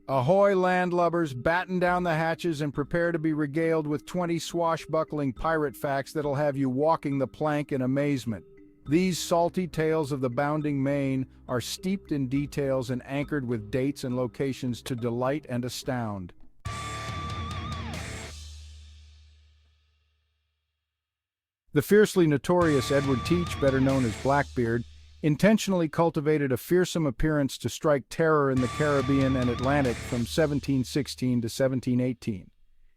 Ahoy, landlubbers, batten down the hatches and prepare to be regaled with 20 swashbuckling pirate facts that'll have you walking the plank in amazement. These salty tales of the bounding main are steeped in details and anchored with dates and locations to delight and astound. The fiercely notorious Edward Teach, better known as Blackbeard, intentionally cultivated a fearsome appearance to strike terror in the Caribbean and Atlantic from 1716 to 1718.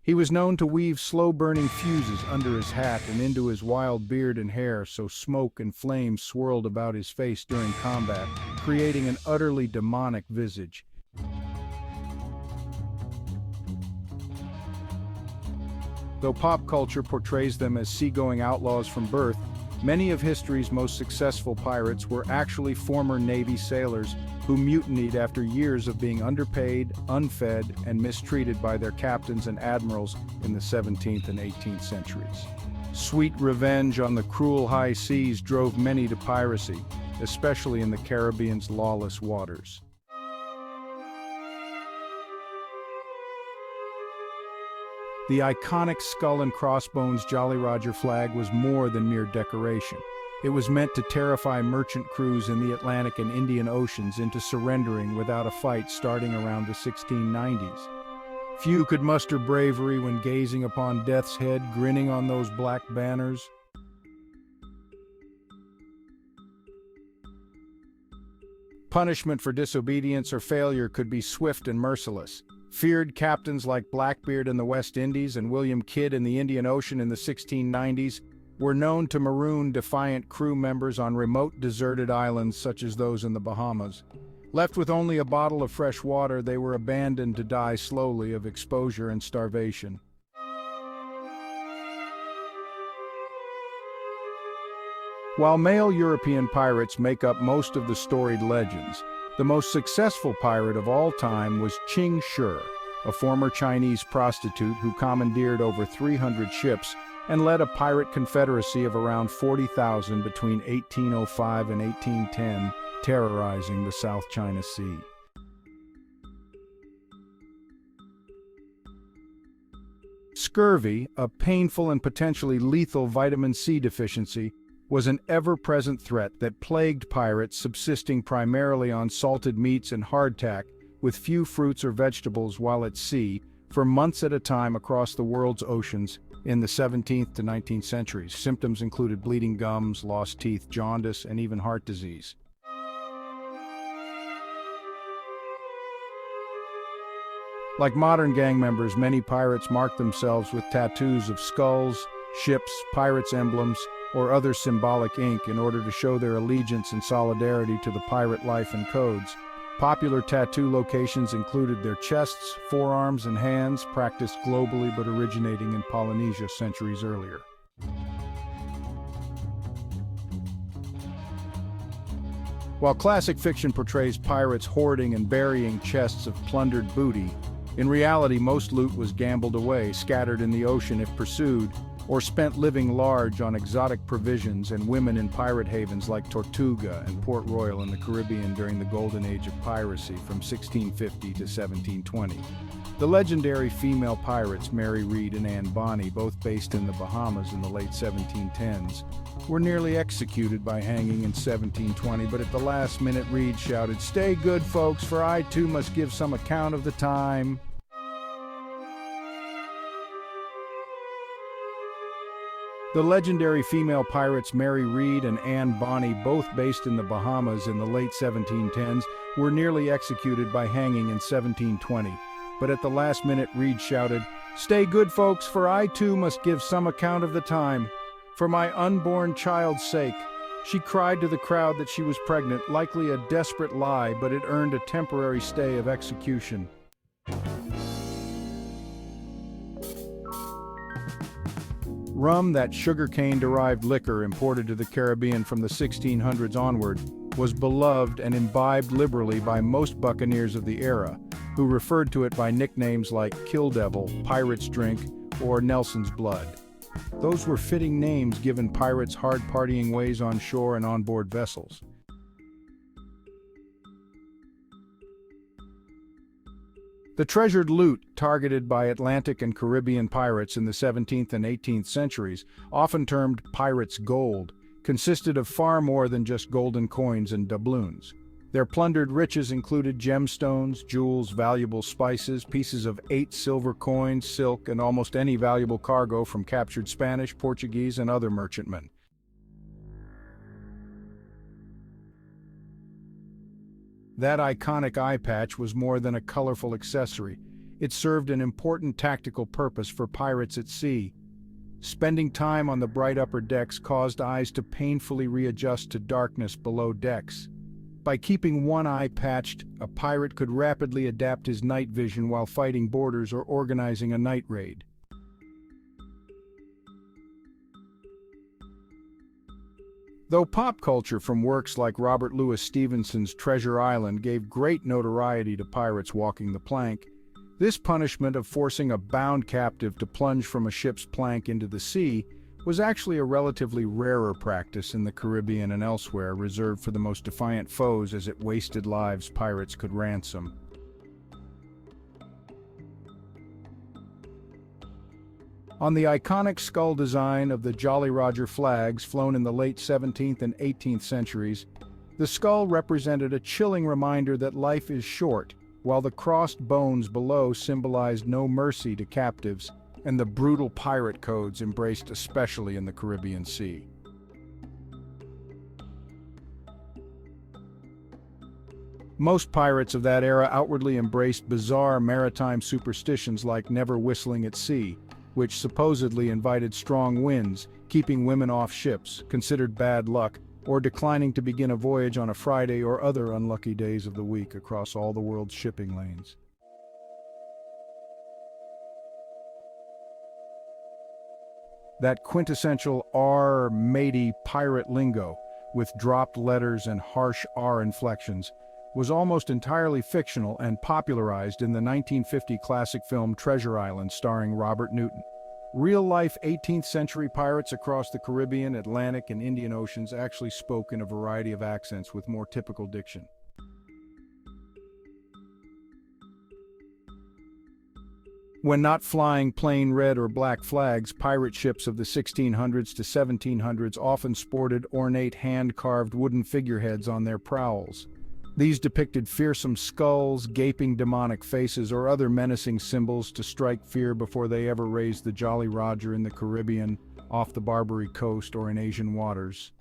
He was known to weave slow-burning fuses under his hat and into his wild beard and hair so smoke and flames swirled about his face during combat, creating an utterly demonic visage. Though pop culture portrays them as seagoing outlaws from birth, many of history's most successful pirates were actually former Navy sailors who mutinied after years of being underpaid, unfed, and mistreated by their captains and admirals in the 17th and 18th centuries. Sweet revenge on the cruel high seas drove many to piracy, especially in the Caribbean's lawless waters. The iconic skull and crossbones Jolly Roger flag was more than mere decoration. It was meant to terrify merchant crews in the Atlantic and Indian Oceans into surrendering without a fight starting around the 1690s. Few could muster bravery when gazing upon death's head grinning on those black banners. Punishment for disobedience or failure could be swift and merciless. Feared captains like Blackbeard in the West Indies and William Kidd in the Indian Ocean in the 1690s were known to maroon defiant crew members on remote deserted islands such as those in the Bahamas. Left with only a bottle of fresh water, they were abandoned to die slowly of exposure and starvation. While male European pirates make up most of the storied legends, the most successful pirate of all time was Qing Shi, a former Chinese prostitute who commandeered over 300 ships and led a pirate confederacy of around 40,000 between 1805 and 1810, terrorizing the South China Sea. Scurvy, a painful and potentially lethal vitamin C deficiency, was an ever-present threat that plagued pirates subsisting primarily on salted meats and hardtack, with few fruits or vegetables while at sea, for months at a time across the world's oceans in the 17th to 19th centuries. Symptoms included bleeding gums, lost teeth, jaundice, and even heart disease. Like modern gang members, many pirates marked themselves with tattoos of skulls, ships, pirates' emblems, or other symbolic ink in order to show their allegiance and solidarity to the pirate life and codes. Popular tattoo locations included their chests, forearms, and hands, practiced globally but originating in Polynesia centuries earlier. While classic fiction portrays pirates hoarding and burying chests of plundered booty, in reality most loot was gambled away, scattered in the ocean if pursued, or spent living large on exotic provisions and women in pirate havens like Tortuga and Port Royal in the Caribbean during the golden age of piracy from 1650 to 1720. The legendary female pirates Mary Read and Anne Bonny, both based in the Bahamas in the late 1710s, were nearly executed by hanging in 1720, but at the last minute Read shouted, "Stay good, folks, for I too must give some account of the time." The legendary female pirates Mary Read and Anne Bonny, both based in the Bahamas in the late 1710s, were nearly executed by hanging in 1720. But at the last minute, Read shouted, "Stay good, folks, for I too must give some account of the time. For my unborn child's sake." She cried to the crowd that she was pregnant, likely a desperate lie, but it earned a temporary stay of execution. Rum, that sugarcane-derived liquor imported to the Caribbean from the 1600s onward, was beloved and imbibed liberally by most buccaneers of the era, who referred to it by nicknames like Kill Devil, Pirate's Drink, or Nelson's Blood. Those were fitting names given pirates' hard partying ways on shore and on board vessels. The treasured loot targeted by Atlantic and Caribbean pirates in the 17th and 18th centuries, often termed pirates' gold, consisted of far more than just golden coins and doubloons. Their plundered riches included gemstones, jewels, valuable spices, pieces of 8 silver coins, silk, and almost any valuable cargo from captured Spanish, Portuguese, and other merchantmen. That iconic eye patch was more than a colorful accessory. It served an important tactical purpose for pirates at sea. Spending time on the bright upper decks caused eyes to painfully readjust to darkness below decks. By keeping one eye patched, a pirate could rapidly adapt his night vision while fighting boarders or organizing a night raid. Though pop culture from works like Robert Louis Stevenson's Treasure Island gave great notoriety to pirates walking the plank, this punishment of forcing a bound captive to plunge from a ship's plank into the sea was actually a relatively rarer practice in the Caribbean and elsewhere, reserved for the most defiant foes as it wasted lives pirates could ransom. On the iconic skull design of the Jolly Roger flags flown in the late 17th and 18th centuries, the skull represented a chilling reminder that life is short, while the crossed bones below symbolized no mercy to captives and the brutal pirate codes embraced especially in the Caribbean Sea. Most pirates of that era outwardly embraced bizarre maritime superstitions like never whistling at sea, which supposedly invited strong winds, keeping women off ships, considered bad luck, or declining to begin a voyage on a Friday or other unlucky days of the week across all the world's shipping lanes. That quintessential R matey pirate lingo, with dropped letters and harsh R inflections, was almost entirely fictional and popularized in the 1950 classic film Treasure Island starring Robert Newton. Real-life 18th century pirates across the Caribbean, Atlantic, and Indian Oceans actually spoke in a variety of accents with more typical diction. When not flying plain red or black flags, pirate ships of the 1600s to 1700s often sported ornate hand-carved wooden figureheads on their prowls. These depicted fearsome skulls, gaping demonic faces, or other menacing symbols to strike fear before they ever raised the Jolly Roger in the Caribbean, off the Barbary coast, or in Asian waters.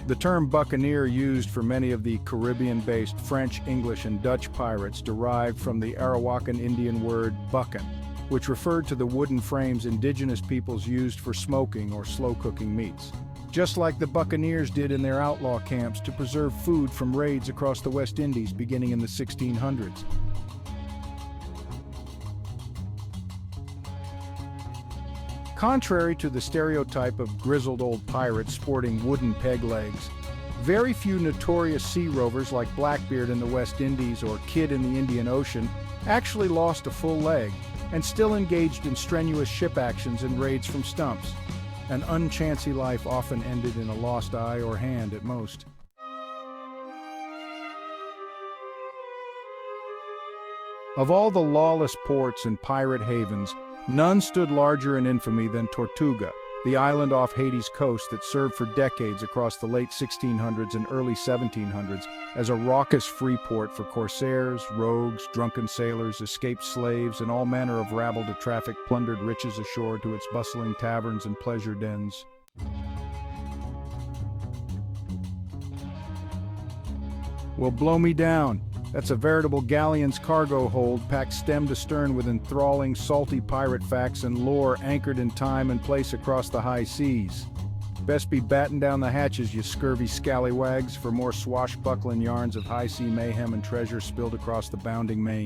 The term buccaneer used for many of the Caribbean-based French, English, and Dutch pirates derived from the Arawakan Indian word buccan, which referred to the wooden frames indigenous peoples used for smoking or slow-cooking meats. Just like the buccaneers did in their outlaw camps to preserve food from raids across the West Indies beginning in the 1600s. Contrary to the stereotype of grizzled old pirates sporting wooden peg legs, very few notorious sea rovers like Blackbeard in the West Indies or Kidd in the Indian Ocean actually lost a full leg and still engaged in strenuous ship actions and raids from stumps. An unchancy life often ended in a lost eye or hand at most. Of all the lawless ports and pirate havens, none stood larger in infamy than Tortuga, the island off Haiti's coast that served for decades across the late 1600s and early 1700s as a raucous free port for corsairs, rogues, drunken sailors, escaped slaves, and all manner of rabble to traffic plundered riches ashore to its bustling taverns and pleasure dens. Well, blow me down. That's a veritable galleon's cargo hold, packed stem to stern with enthralling, salty pirate facts and lore anchored in time and place across the high seas. Best be batten down the hatches, you scurvy scallywags, for more swashbuckling yarns of high sea mayhem and treasure spilled across the bounding main.